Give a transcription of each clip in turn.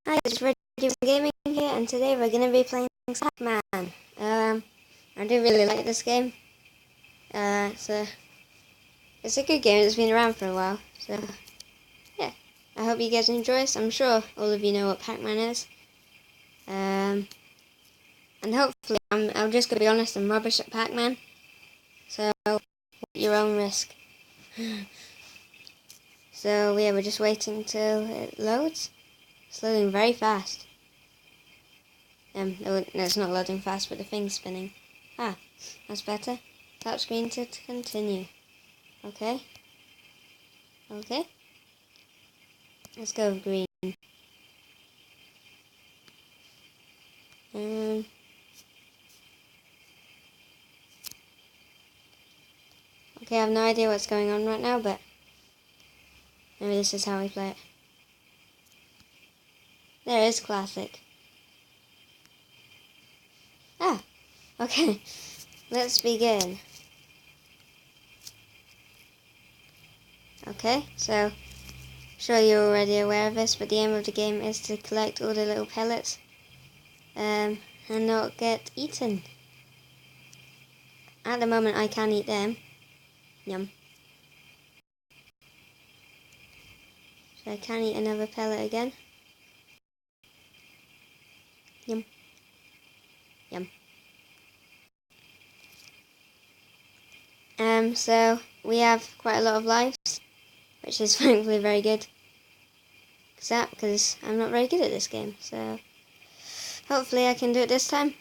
Hi, it's Reggie Gaming here, and today we're going to be playing Pac-Man. I do really like this game. It's a good game. It's been around for a while, so yeah. I hope you guys enjoy this. I'm sure all of you know what Pac-Man is. And hopefully, I'm just going to be honest. I'm rubbish at Pac-Man, so at your own risk. So yeah, we're just waiting till it loads. It's loading very fast. No, it's not loading fast, but the thing's spinning. Ah, that's better. Tap screen to continue. Okay. Okay. Let's go with green. Um, okay, I have no idea what's going on right now, but maybe this is how we play it. There is classic. Ah, okay. Let's begin. Okay, so sure you're already aware of this, but the aim of the game is to collect all the little pellets and not get eaten. At the moment I can eat them. Yum. So I can eat another pellet again. Yum. Yum. So we have quite a lot of lives, which is thankfully very good. Because I'm not very good at this game, so hopefully I can do it this time.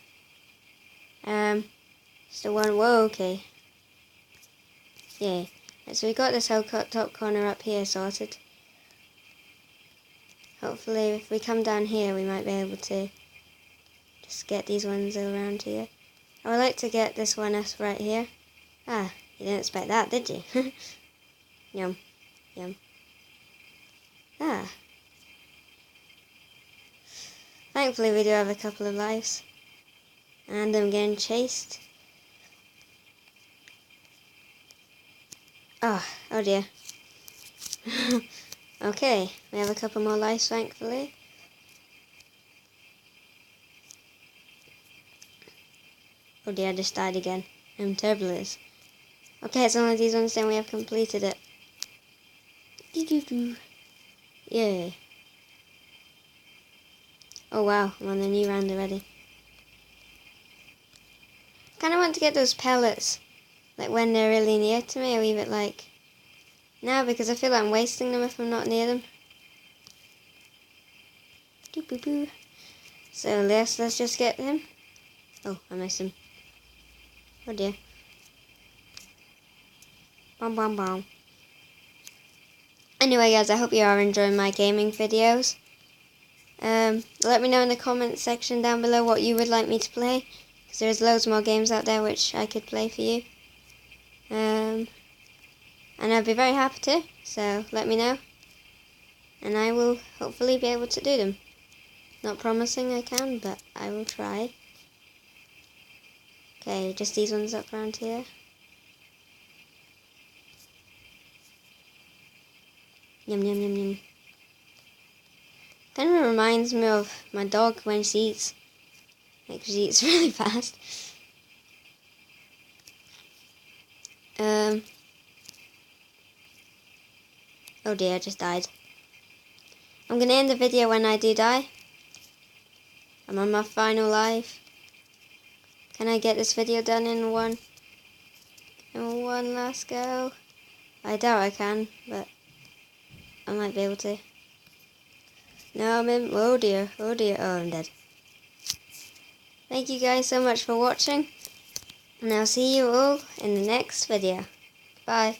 Still one. Whoa, okay. Yeah. So we got this whole top corner up here sorted. Hopefully, if we come down here, we might be able to just get these ones around here. I would like to get this one us right here. Ah, you didn't expect that, did you? Yum, yum. Ah. Thankfully, we do have a couple of lives. And I'm getting chased. Oh dear. Okay, we have a couple more lives, thankfully. Oh dear, I just died again. I'm terrible at this. Okay, it's only these ones, then we have completed it. Yay. Oh wow, I'm on the new round already. Kinda want to get those pellets, like when they're really near to me, or leave it like now, because I feel like I'm wasting them if I'm not near them. So let's just get him. Oh, I missed him. Oh dear. Bom bom bom. Anyway guys, I hope you are enjoying my gaming videos. Let me know in the comments section down below what you would like me to play, because there's loads more games out there which I could play for you. And I'd be very happy to, so let me know. And I will hopefully be able to do them. Not promising I can, but I will try. Okay, just these ones up around here. Yum yum yum yum. Kind of reminds me of my dog when she eats. Like, she eats really fast. Oh dear, I just died. I'm gonna end the video when I do die. I'm on my final life. Can I get this video done in one last go? I doubt I can, but I might be able to. No, I'm in. Oh dear, oh dear. Oh, I'm dead. Thank you guys so much for watching, and I'll see you all in the next video. Bye.